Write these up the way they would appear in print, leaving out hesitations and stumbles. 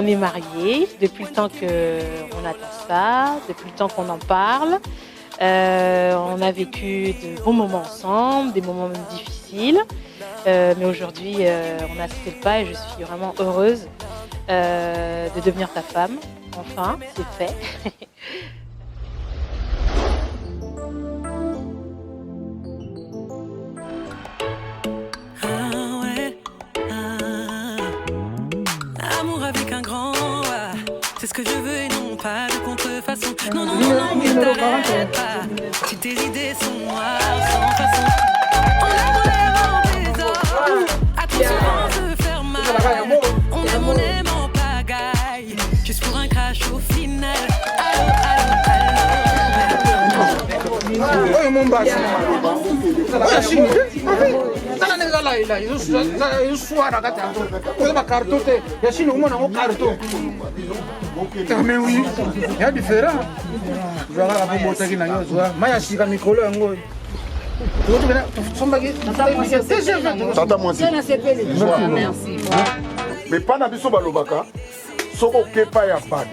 On est mariés depuis le temps qu'on attend ça, depuis le temps qu'on en parle. On a vécu de bons moments ensemble, des moments même difficiles. Mais aujourd'hui, on a sauté le pas et je suis vraiment heureuse de devenir ta femme. Enfin, c'est fait. Amour avec un grand A, c'est ce que je veux et non pas de contrefaçon. Non, non, non, non, mais t'arrêtes pas. Si tes idées sont noires, sans façon. On aime des ordres, attention on se faire mal. On aime en pagaille, juste pour un crash au final. Oyo Mombasa. Oyo Chine. Tala nega la ila. Yo suara kata. Oyo ba karto te. Ya Chine umona ngo karto. Mais oui. Ya différent. Zala la bombo taki na yo zwa. Maya shika mikolo yango. Tata Mwanzi. Merci. Mais pas na biso balobaka. Soko kepa ya bato.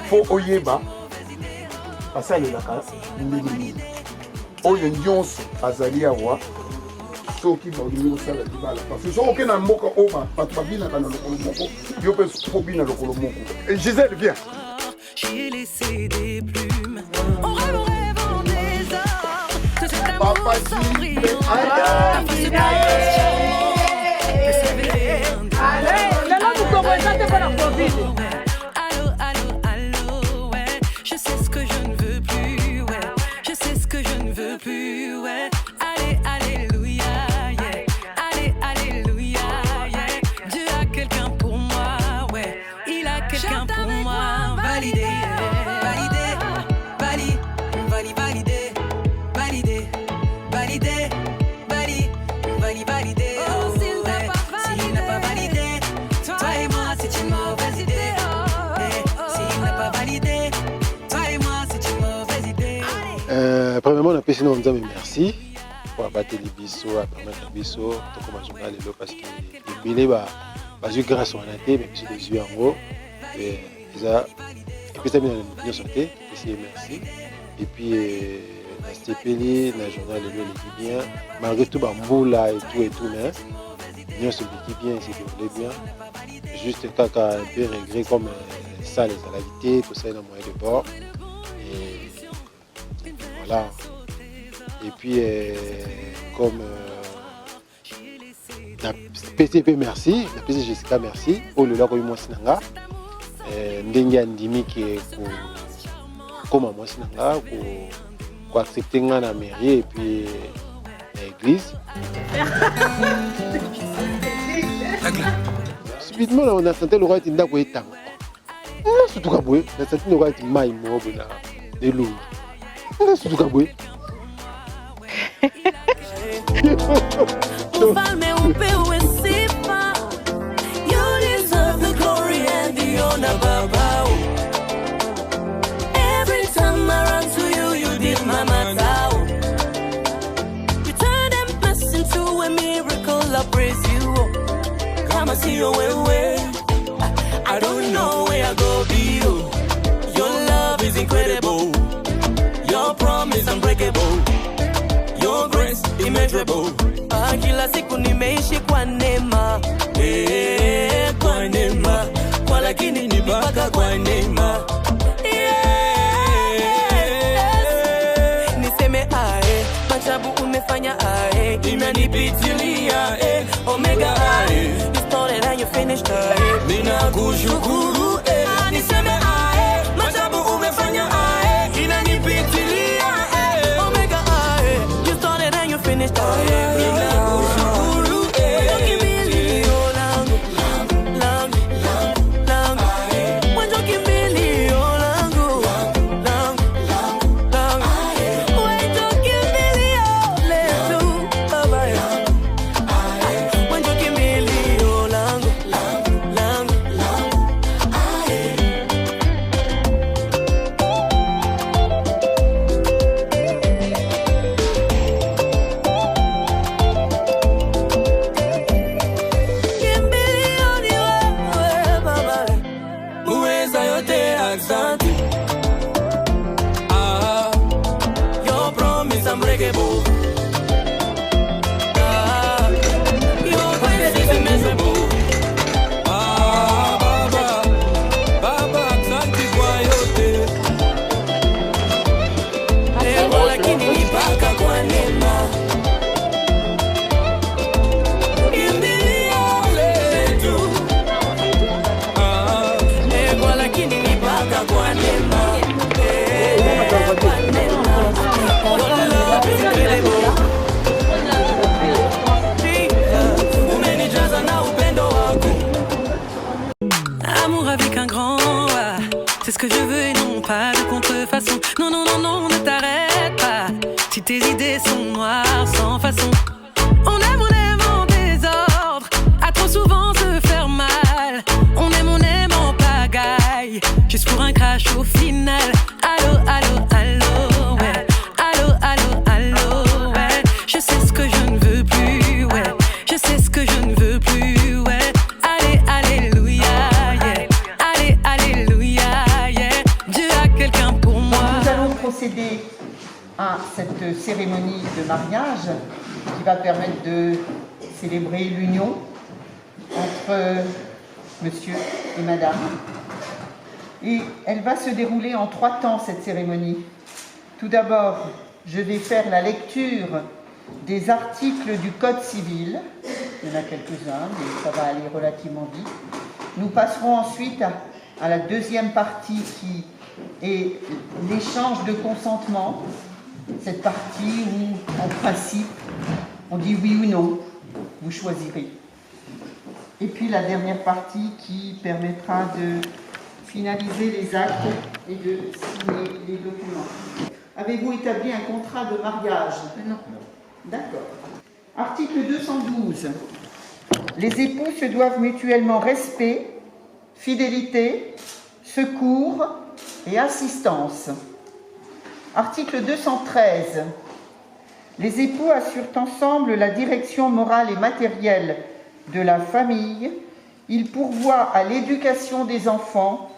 Fo oyeba. Asalelaka ndenge oyo nyonso azali awa soki balingi kosala libala parce que soki okende na mboka oyo bato babinaka na lokolo moko yo mpe fobina lokolo moko. Gisèle, viens. J'ai laissé des plumes. On rêve en désordre. Que cet amour sans brillant. Allez, là, vous commencez à la Covid. Plus, ouais. Allez, alléluia, yeah. Allez, alléluia, yeah. Dieu a quelqu'un pour moi, ouais. Il a quelqu'un pour moi. Validé, validé, validé, validé, validé, validé, validé, validé. Oh, s'il n'a pas validé, toi et moi c'est une mauvaise idée. S'il n'a pas validé, toi et moi c'est une mauvaise idée. Premièrement, on a passé nos amis merci pour abattre les bisous, à permettre les bisous, tout comme on a les parce que les billets, j'ai grâce à la télé, mais j'ai des yeux en haut. Et ça, et puis ça vient de nous santé, merci. Et puis, la STPL, la journal, les bien, malgré tout, Bamboula et tout, mais nous sommes bien, c'est déroulé bien. Juste quand un peu regret comme ça, les saladités, tout ça, dans le moyen de bord. Et voilà. Et puis, comme la PCP, merci. La PCP Jessica, merci. Oh, le logo, moi, Sinanga. Ndengi Andimi, qui est comme moi, Sinanga, pour accepter la mairie et puis l'église. Subitement, on a senti le roi de Ndakouétang. Surtout quand on a senti le roi de Maïmo, de l'eau. Surtout quand On parle mais on peut aussi pas. You deserve the glory and the honor, Baba. Every time I run to you, you did my matter. You turn them mess into a miracle, I praise you. Come and see your way. I don't know where I go be you. Your love is incredible. Your promise unbreakable. Your grace immeasurable. Kila siku nimeishi kwa neema. Kwa neema. Kwa lakini ni mpaka kwa neema. Niseme ae, majabu umefanya ae, inanipitilia omega ae. You started and you finished ae. Mina kushukuru niseme ae, majabu umefanya ae, inanipitilia omega ae. You started and you finished ae. accent. Ah, your promise unbreakable. Ah, your grace is immeasurable. Ah, Baba, accent kwa yote. Ego lakini ni paka kwa neema. Amour avec un grand A, c'est ce que je veux et non pas de contrefaçon. Non, non, non, non, ne t'arrête pas. Si tes idées sont noires, sans façon. On aime en désordre, à trop souvent se faire mal. On aime en pagaille, juste pour un crash au final. Allô, allô, allô, ouais. Allô, allô, allô, ouais. Je sais ce que je ne veux plus, ouais. Je sais ce que je ne veux plus, ouais. Allez, alléluia, yeah. Allez, alléluia, yeah. Dieu a quelqu'un pour moi. Nous allons procéder à cette cérémonie de mariage qui va permettre de célébrer l'union entre monsieur et madame. Et elle va se dérouler en 3 temps, cette cérémonie. Tout d'abord, je vais faire la lecture des articles du Code civil. Il y en a quelques-uns, mais ça va aller relativement vite. Nous passerons ensuite à la deuxième partie qui est l'échange de consentement. Cette partie où, en principe, on dit oui ou non, vous choisirez. Et puis la dernière partie qui permettra de finaliser les actes et de signer les documents. Avez-vous établi un contrat de mariage? Non. D'accord. Article 212. Les époux se doivent mutuellement respect, fidélité, secours et assistance. Article 213. Les époux assurent ensemble la direction morale et matérielle de la famille. Ils pourvoient à l'éducation des enfants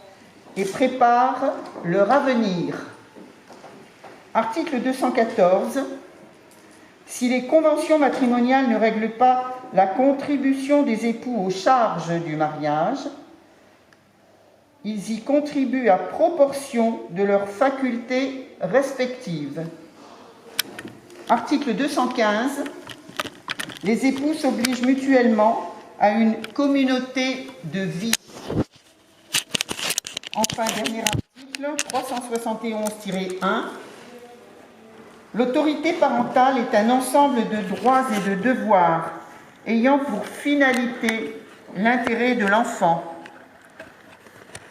et préparent leur avenir. Article 214. Si les conventions matrimoniales ne règlent pas la contribution des époux aux charges du mariage, ils y contribuent à proportion de leurs facultés respectives. Article 215. Les époux s'obligent mutuellement à une communauté de vie. Enfin, dernier article, 371-1. L'autorité parentale est un ensemble de droits et de devoirs ayant pour finalité l'intérêt de l'enfant.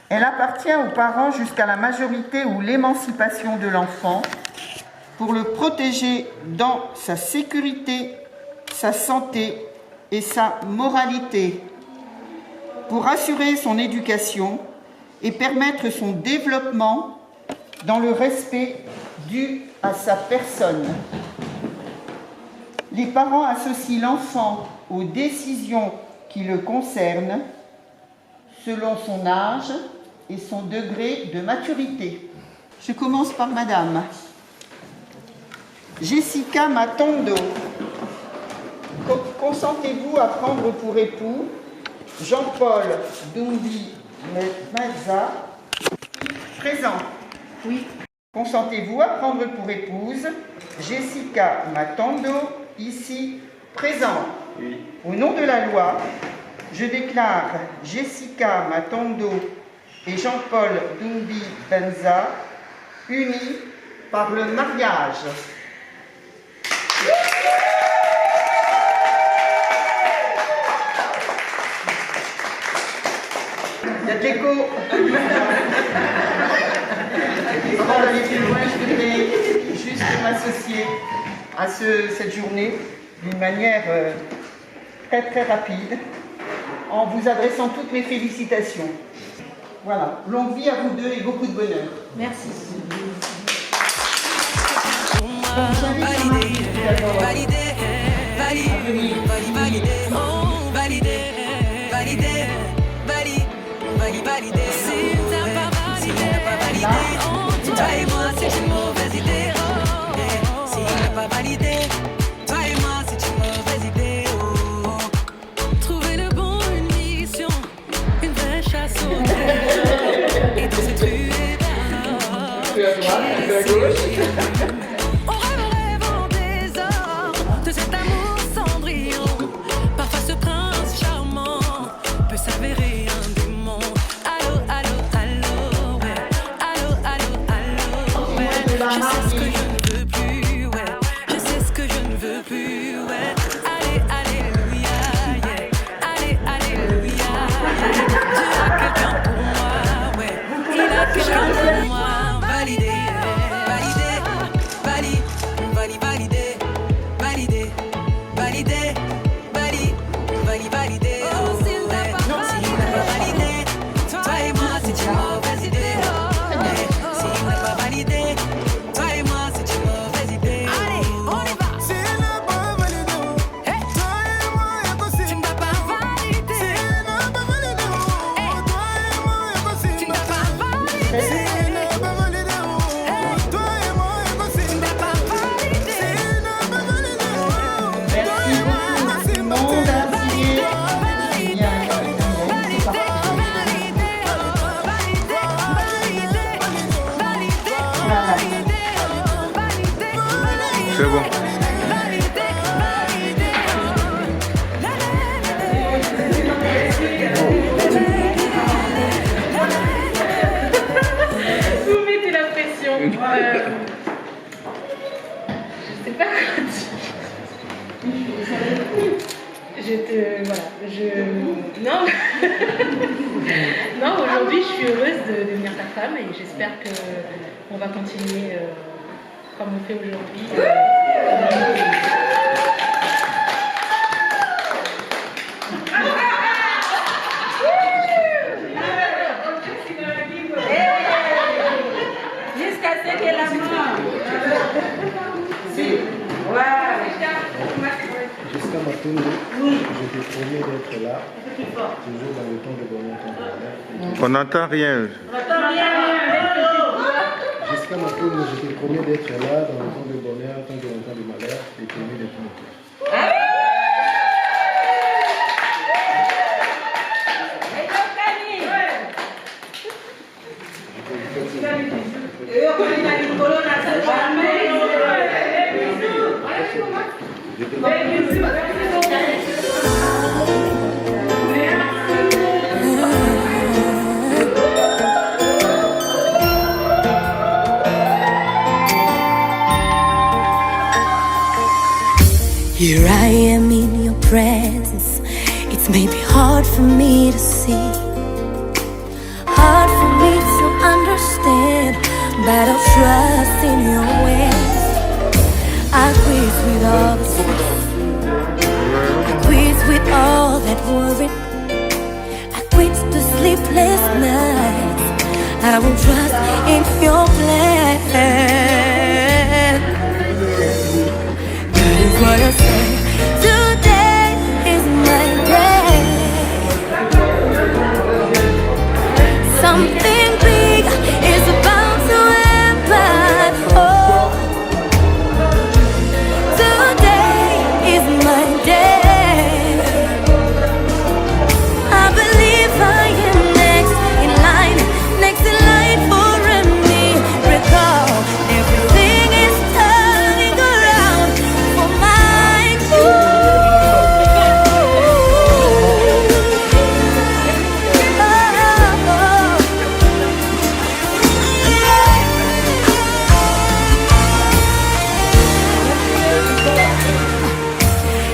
Elle appartient aux parents jusqu'à la majorité ou l'émancipation de l'enfant pour le protéger dans sa sécurité, sa santé et sa moralité, pour assurer son éducation et permettre son développement dans le respect dû à sa personne. Les parents associent l'enfant aux décisions qui le concernent selon son âge et son degré de maturité. Je commence par Madame Jessica Matondo. Consentez-vous à prendre pour époux Jean-Paul Dumbi Mazza, présent? Oui. Consentez-vous à prendre pour épouse Jessica Matondo, ici présent? Oui. Au nom de la loi, je déclare Jessica Matondo et Jean-Paul Dumbi Benza unis par le mariage. Il y a de l'écho. Avant d'aller plus loin, je voudrais juste m'associer à cette journée d'une manière très très rapide en vous adressant toutes mes félicitations. Voilà, longue vie à vous deux et beaucoup de bonheur. Merci. Validé. Si t'as pas validé, Toi et moi, c'est une mauvaise idée. Oh, si on n'a pas validé, toi et moi, c'est une mauvaise idée. Oh, trouver le bon, une mission, une vraie chasse au trésor. Et dans cette rue on rêve en désordre de cet amour cendrillon. Parfois ce prince charmant peut s'avérer un démon. Allô, allô, allô, ouais. Allô, allô, allô, ouais. Je sais ce que je ne veux plus, ouais. Je sais ce que je ne veux plus, ouais. Allez, alléluia, yeah. Allez, alléluia, yeah. Dieu a quelqu'un pour moi, ouais. Il a quelqu'un pour moi. Validé, validé, validé, validé, validé, validé, validé, validé. Oh, s'il n'a pas validé, toi et moi c'est une mauvaise idée. S'il n'a pas validé, toi et moi c'est une mauvaise idée. Allez, on y va. S'il n'a pas validé, toi et moi tu n'as pas validé. S'il n'a pas validé, toi et moi tu n'as pas validé. C'est bon. Vous mettez la pression. Je sais pas quoi dire. Non. Non, aujourd'hui, je suis heureuse de devenir ta femme et j'espère qu'on va continuer comme on fait aujourd'hui. Jusqu'à ce que la mort. Jusqu'à maintenant, je te promets d'être là, toujours dans le temps de bonheur, temps de malheur. On n'entend rien. Jusqu'à maintenant, je te promets d'être là, dans le temps de bonheur, temps de malheur, et t'aimer de tout mon cœur. Here I am in your presence. It's maybe hard for me to see, hard for me to understand, but I'll trust in your ways. I quit with all the stress, I quit with all that worry, I quit the sleepless nights. I will trust in your plan. That is what I say. Today is my day. Something big is about to happen. Oh, today is my day. I believe I am next in line for a miracle. Everything is turning around for my good.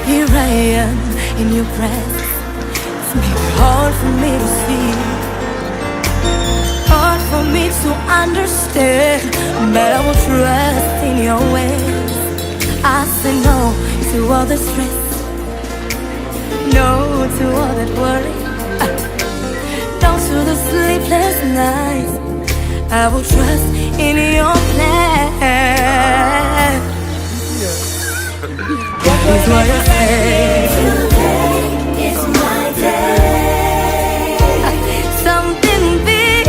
Here I am in your presence. It's maybe hard for me to see, hard for me to understand, but I will trust in your ways. I say no to all the stress, no to all that worry, no to the sleepless nights. I will trust in your plan. Is what I say. Today is my day. Something big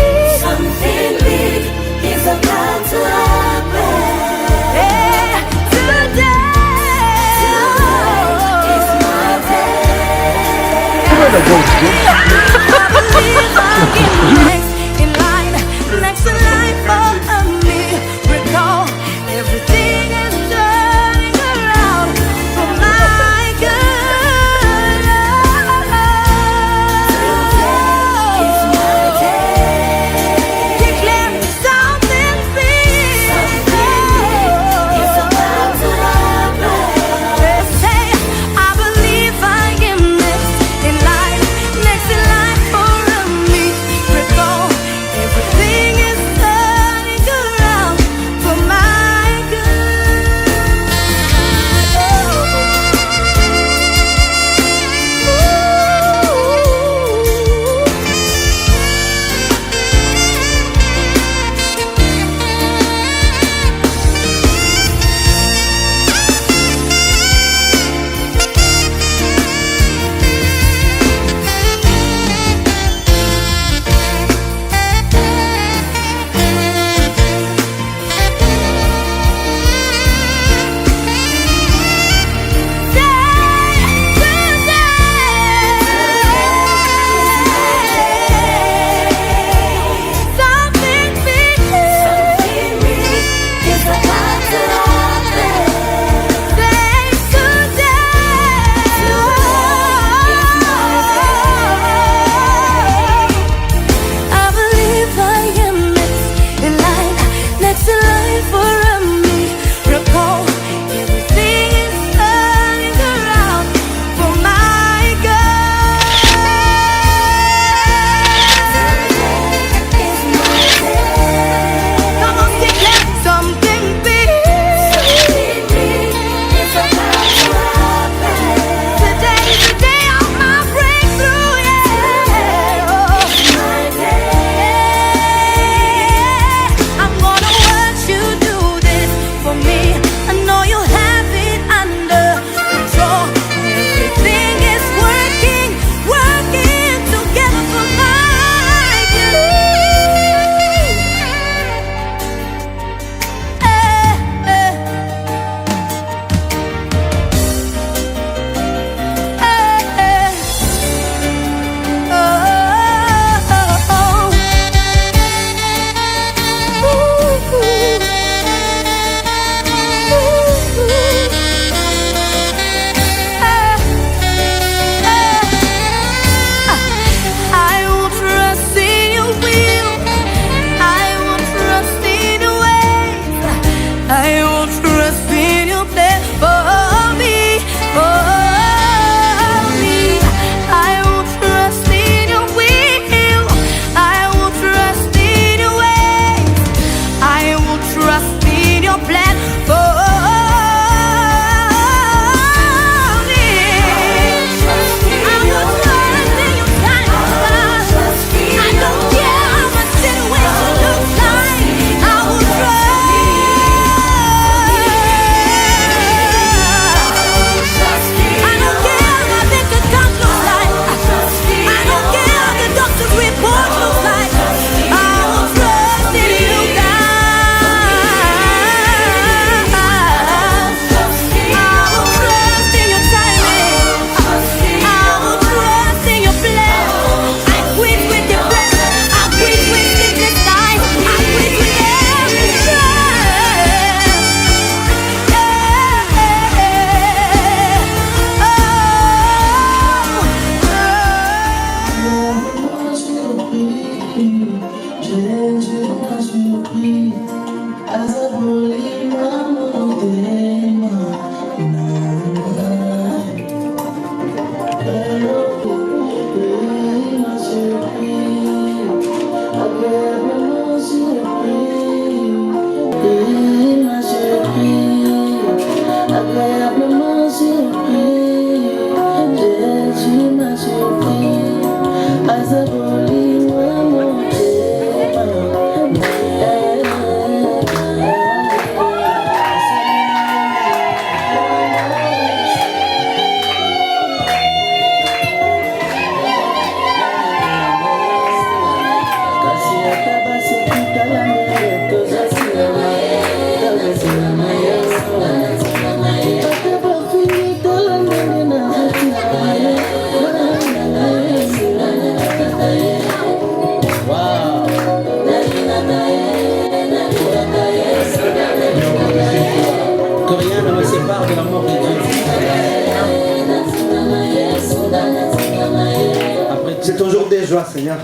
toi, Seigneur.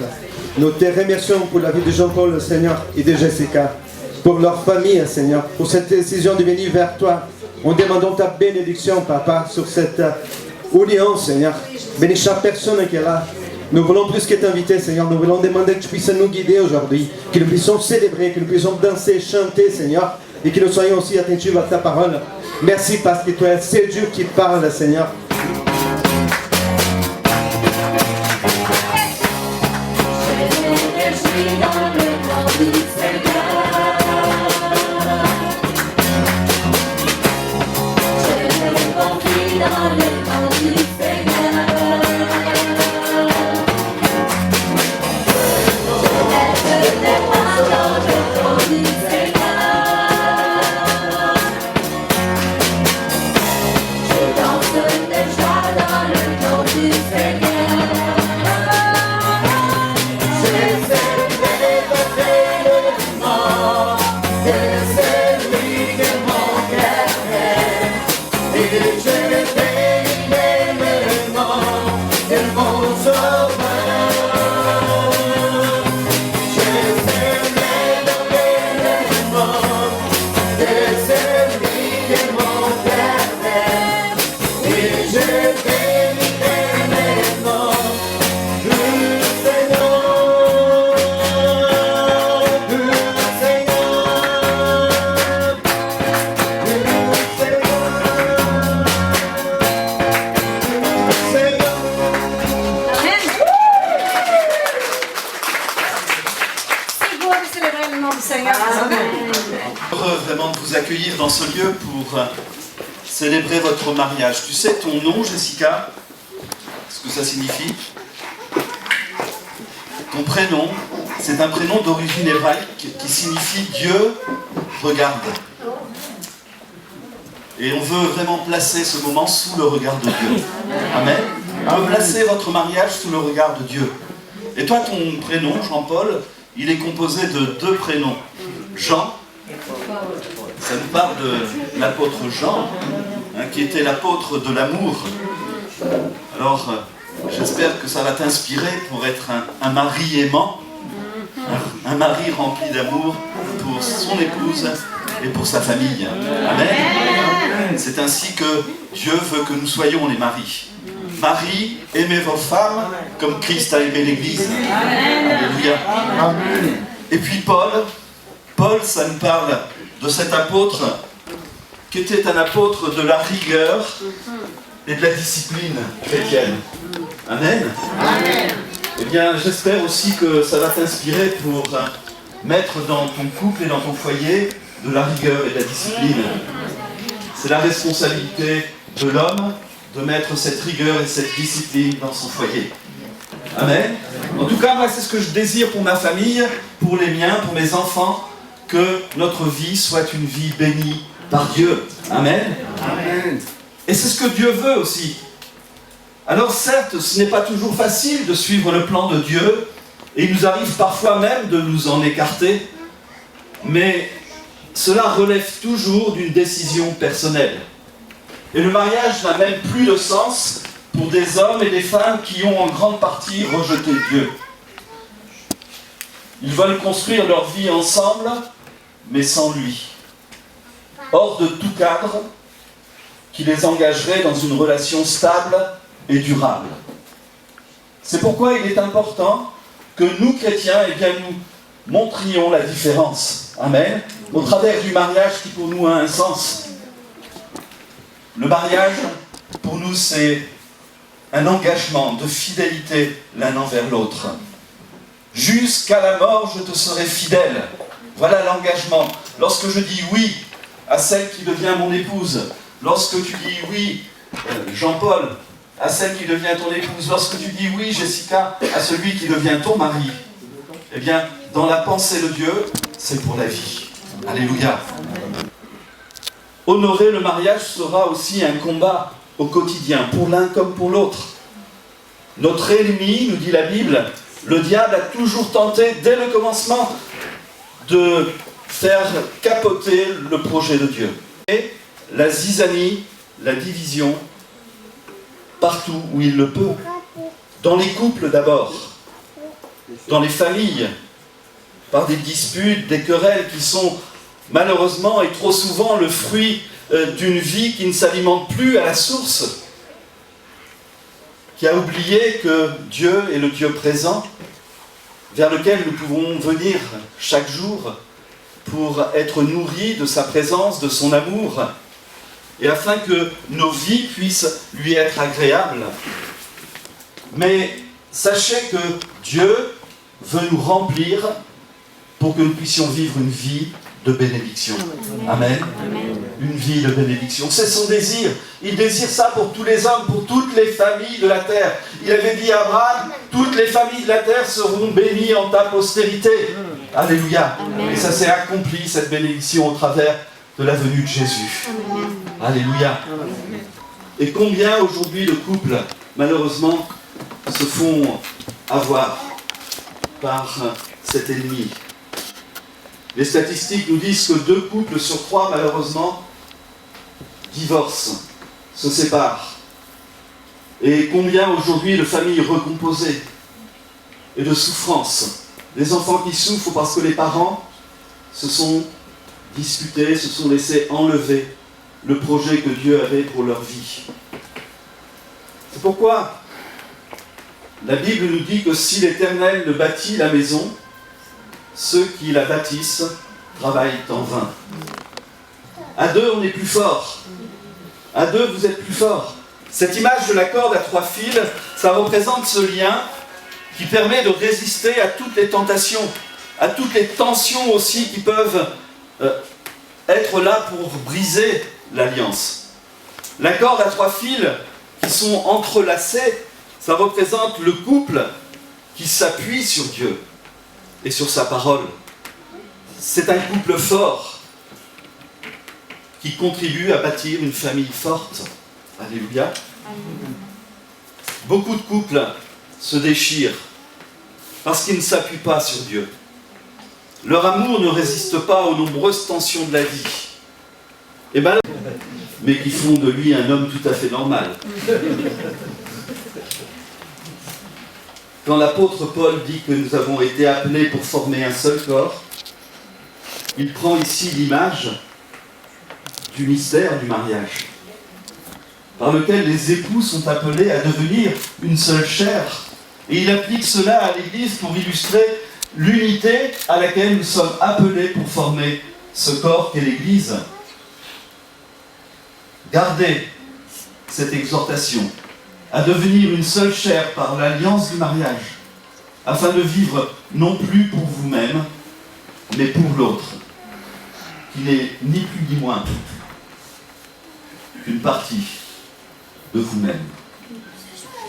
Nous te remercions pour la vie de Jean-Paul, Seigneur, et de Jessica, pour leur famille, Seigneur, pour cette décision de venir vers toi. En demandant ta bénédiction, Papa, sur cette union, Seigneur. Bénis chaque personne qui est là. Nous voulons plus que t'inviter, Seigneur. Nous voulons demander que tu puisses nous guider aujourd'hui, que nous puissions célébrer, que nous puissions danser, chanter, Seigneur, et que nous soyons aussi attentifs à ta parole. Merci parce que toi, c'est Dieu qui parle, Seigneur. Vraiment de vous accueillir dans ce lieu pour célébrer votre mariage. Tu sais ton nom, Jessica, ce que ça signifie? Ton prénom, c'est un prénom d'origine hébraïque qui signifie Dieu regarde. Et on veut vraiment placer ce moment sous le regard de Dieu. Amen. On veut placer votre mariage sous le regard de Dieu. Et toi, ton prénom, Jean-Paul, il est composé de deux prénoms. Jean, ça nous parle de l'apôtre Jean, qui était l'apôtre de l'amour. Alors, j'espère que ça va t'inspirer pour être un mari aimant, un mari rempli d'amour pour son épouse et pour sa famille. Amen. C'est ainsi que Dieu veut que nous soyons les maris. Marie, aimez vos femmes comme Christ a aimé l'Église. Alléluia. Amen. Et puis Paul, ça nous parle de cet apôtre qui était un apôtre de la rigueur et de la discipline chrétienne. Amen. Amen. Eh bien, j'espère aussi que ça va t'inspirer pour mettre dans ton couple et dans ton foyer de la rigueur et de la discipline. C'est la responsabilité de l'homme de mettre cette rigueur et cette discipline dans son foyer. Amen. En tout cas, moi, c'est ce que je désire pour ma famille, pour les miens, pour mes enfants, que notre vie soit une vie bénie par Dieu. Amen. Amen. Et c'est ce que Dieu veut aussi. Alors certes, ce n'est pas toujours facile de suivre le plan de Dieu, et il nous arrive parfois même de nous en écarter, mais cela relève toujours d'une décision personnelle. Et le mariage n'a même plus de sens pour des hommes et des femmes qui ont en grande partie rejeté Dieu. Ils veulent construire leur vie ensemble, mais sans lui, hors de tout cadre qui les engagerait dans une relation stable et durable. C'est pourquoi il est important que nous, chrétiens, eh bien, nous montrions la différence. Amen. Au travers du mariage qui pour nous a un sens. Le mariage, pour nous, c'est un engagement de fidélité l'un envers l'autre. Jusqu'à la mort, je te serai fidèle. Voilà l'engagement. Lorsque je dis oui à celle qui devient mon épouse, lorsque tu dis oui, Jean-Paul, à celle qui devient ton épouse, lorsque tu dis oui, Jessica, à celui qui devient ton mari, eh bien, dans la pensée de Dieu, c'est pour la vie. Alléluia. Honorer le mariage sera aussi un combat au quotidien, pour l'un comme pour l'autre. Notre ennemi, nous dit la Bible, le diable a toujours tenté, dès le commencement, de faire capoter le projet de Dieu. Et la zizanie, la division, partout où il le peut. Dans les couples d'abord. dans les familles, par des disputes, des querelles qui sont malheureusement et trop souvent le fruit d'une vie qui ne s'alimente plus à la source, qui a oublié que Dieu est le Dieu présent, vers lequel nous pouvons venir chaque jour pour être nourris de sa présence, de son amour, et afin que nos vies puissent lui être agréables. Mais sachez que Dieu veut nous remplir pour que nous puissions vivre une vie de bénédiction. Amen. Une vie de bénédiction. C'est son désir. Il désire ça pour tous les hommes, pour toutes les familles de la terre. Il avait dit à Abraham, toutes les familles de la terre seront bénies en ta postérité. Alléluia. Et ça s'est accompli, cette bénédiction, au travers de la venue de Jésus. Alléluia. Et combien aujourd'hui de couples, malheureusement, se font avoir par cet ennemi. Les statistiques nous disent que 2 couples sur 3, malheureusement, divorcent, se séparent. Et combien aujourd'hui de familles recomposées et de souffrances. Des enfants qui souffrent parce que les parents se sont disputés, se sont laissés enlever le projet que Dieu avait pour leur vie. C'est pourquoi la Bible nous dit que si l'Éternel ne bâtit la maison, ceux qui la bâtissent travaillent en vain. À 2, on est plus fort. À 2, vous êtes plus fort. Cette image de la corde à 3 fils, ça représente ce lien qui permet de résister à toutes les tentations, à toutes les tensions aussi qui peuvent être là pour briser l'alliance. La corde à 3 fils qui sont entrelacés, ça représente le couple qui s'appuie sur Dieu et sur sa parole. C'est un couple fort qui contribue à bâtir une famille forte. Alléluia. Beaucoup de couples se déchirent parce qu'ils ne s'appuient pas sur Dieu. Leur amour ne résiste pas aux nombreuses tensions de la vie. Mais qui font de lui un homme tout à fait normal. Quand l'apôtre Paul dit que nous avons été appelés pour former un seul corps, il prend ici l'image du mystère du mariage, par lequel les époux sont appelés à devenir une seule chair. Et il applique cela à l'Église pour illustrer l'unité à laquelle nous sommes appelés pour former ce corps qu'est l'Église. Gardez cette exhortation à devenir une seule chair par l'alliance du mariage, afin de vivre non plus pour vous-même, mais pour l'autre, qui n'est ni plus ni moins qu'une partie de vous-même.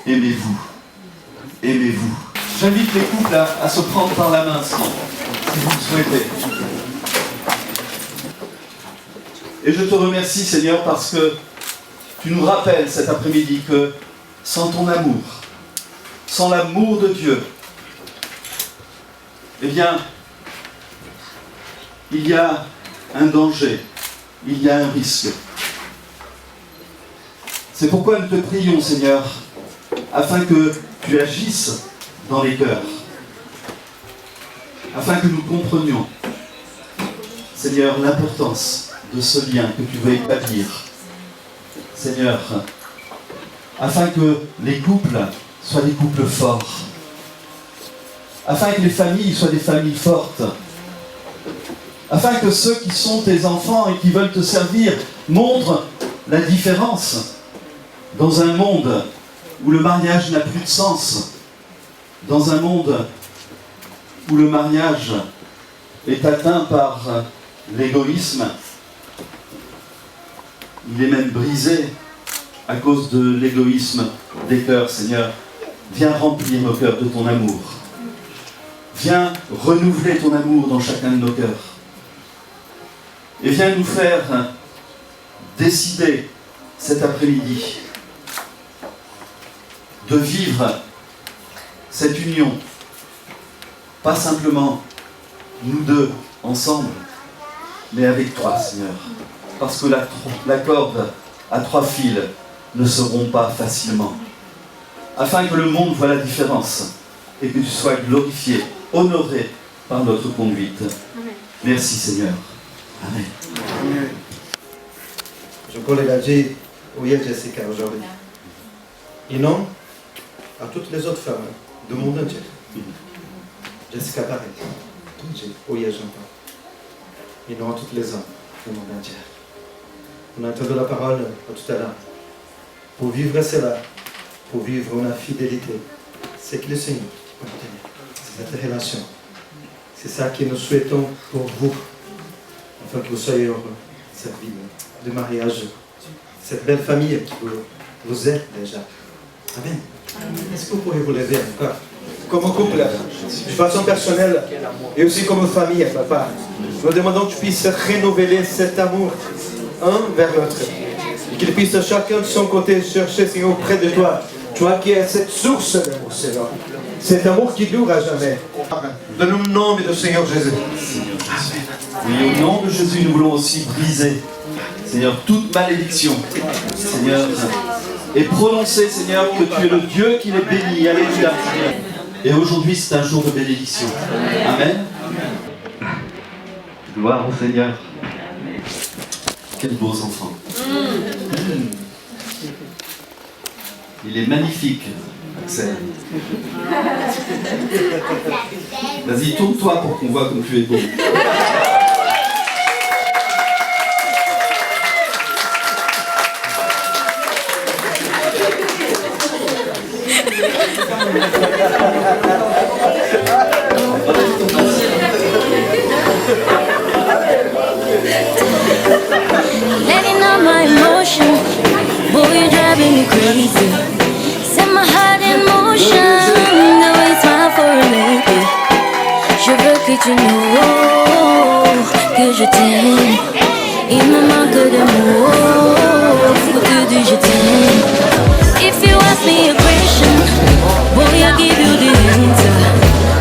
Aimez-vous. Aimez-vous. J'invite les couples à se prendre par la main, si vous le souhaitez. Et je te remercie, Seigneur, parce que tu nous rappelles cet après-midi que sans ton amour, sans l'amour de Dieu, eh bien, il y a un danger, il y a un risque. C'est pourquoi nous te prions, Seigneur, afin que tu agisses dans les cœurs, afin que nous comprenions, Seigneur, l'importance de ce lien que tu veux établir, Seigneur, afin que les couples soient des couples forts, afin que les familles soient des familles fortes, afin que ceux qui sont tes enfants et qui veulent te servir montrent la différence dans un monde où le mariage n'a plus de sens, dans un monde où le mariage est atteint par l'égoïsme. Il est même brisé à cause de l'égoïsme des cœurs, Seigneur. Viens remplir nos cœurs de ton amour. Viens renouveler ton amour dans chacun de nos cœurs. Et viens nous faire décider cet après-midi de vivre cette union, pas simplement nous deux ensemble, mais avec toi, Seigneur. Parce que la corde à 3 fils ne se rompt pas facilement. Afin que le monde voie la différence et que tu sois glorifié, honoré par notre conduite. Merci Seigneur. Amen. Jean-Paul a dit oui à Jessica aujourd'hui. Et non à toutes les autres femmes du monde entier. Jessica pareil. Oui à Jean-Paul. Et non à toutes les hommes du monde entier. On a entendu la parole tout à l'heure. Pour vivre cela, pour vivre en fidélité, c'est que le Seigneur peut nous donner. C'est cette relation. C'est ça que nous souhaitons pour vous, afin que vous soyez heureux, cette vie de mariage, cette belle famille qui vous êtes déjà. Amen. Est-ce que vous pourriez vous lever encore? Comme couple, de façon personnelle, et aussi comme famille, papa, nous demandons que tu puisses renouveler cet amour un vers l'autre. Et qu'il puisse chacun de son côté chercher, Seigneur, auprès de toi. Toi qui es cette source d'amour, Seigneur. Cet amour qui dure à jamais. Dans le nom du Seigneur Jésus. Oui, au nom de Jésus, nous voulons aussi briser, Seigneur, toute malédiction, Seigneur, et prononcer, Seigneur, que tu es le Dieu qui les bénit. Alléluia. Et aujourd'hui, c'est un jour de bénédiction. Amen. Gloire au Seigneur. Quels beaux enfants. Il est magnifique, Axel. Vas-y, tourne-toi pour qu'on voit comme tu es beau. Letting out my emotion, boy, you're driving me crazy. Set my heart in motion, the way it's mine for a lady. Je veux que tu know que je t'aime. Il me manque d'amour, faut te dire je t'aime. If you ask me a question, boy, I'll give you the answer.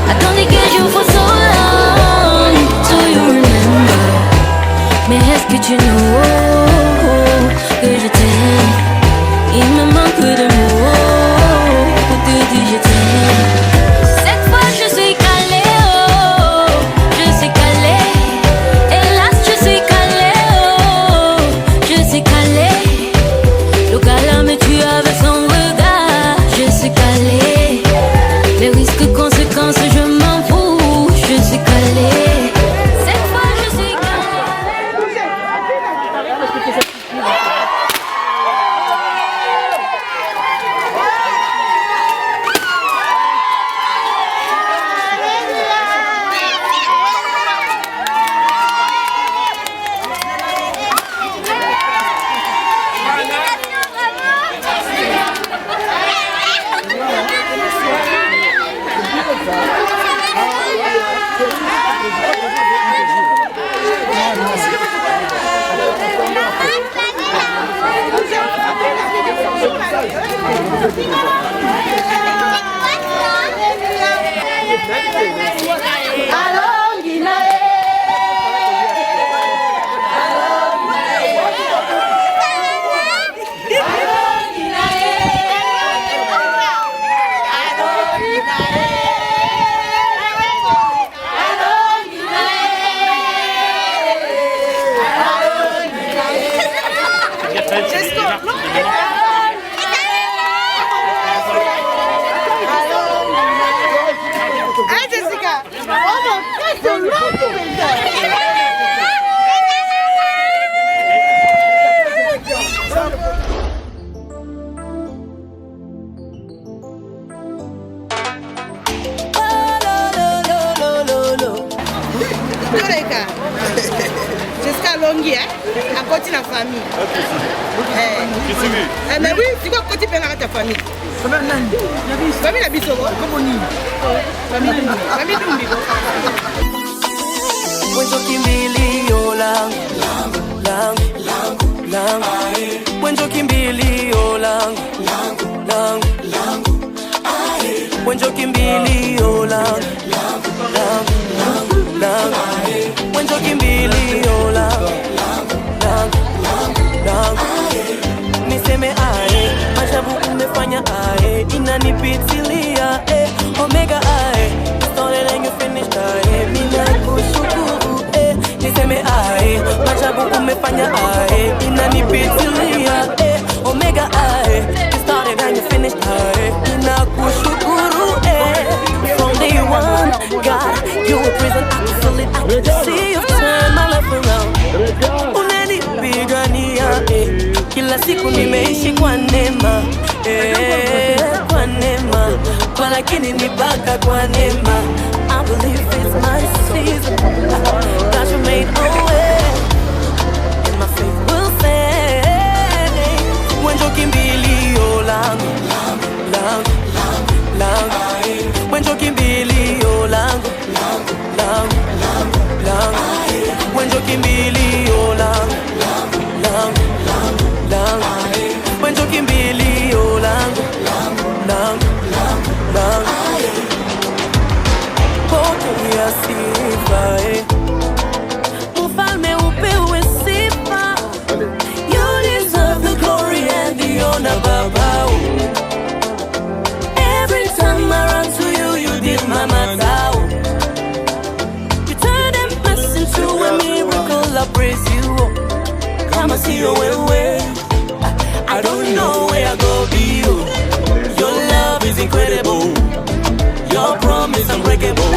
I don't get you for so long, so you remember. Mais est-ce que tu know que je t'aime? Il me manque d'amour pour te dire je t'aime. Cette fois je suis calée, oh, je suis calée. Hélas je suis calée, oh, je suis calée. Le gars me tue avec son regard. Je suis calée. Les risques, conséquences, je m'en fous. Je suis calée. Cette fois je suis calée. Jusqu'à Longhi, à côté de la famille. Mais oui, c'est quoi côté de ta famille? Famille la biso, famille Dumbigo. Wenjo kimbilio langu, wenjo kimbilio langu, wenjo kimbilio langu, wenjo kimbilio langu, niseme ae, ajabu umefanya ae, inanipitilia omega ae. umefanya ae, inanipitilia omega ae, you started and you finished ae, inakushukuru from day one, God, you were present, I could feel it, I could see you turn my life around. Unanipigania kila siku nimeishi kwa neema kwa neema, kwa lakini nibaka kwa neema. I believe it's my season, God you made a way, and my faith will stand. Wenjo kimbilio langu, langu, langu, wenjo kimbilio langu, langu, langu, wenjo kimbilio langu, langu, langu, wenjo kimbilio langu, langu, langu. Pokea sifa, mfalme upewe sifa. You deserve the glory and the honor, Baba. Every time I run to you, you did my matter. You turn a mess into a miracle, I praise you. Come and see your way. I don't know where I go be you. Your love is incredible. Your promise unbreakable.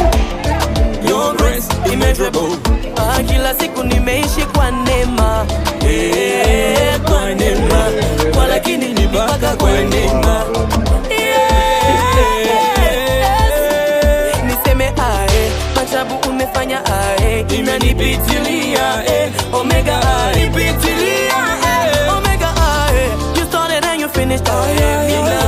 Your grace immeasurable. Kila siku nimeishi kwa neema, kwa neema, kwa lakini nibaka kwa neema. Niseme ae, majabu umefanya ae, inanipitilia omega ae, inanipitilia omega ae, you started and you finished ae.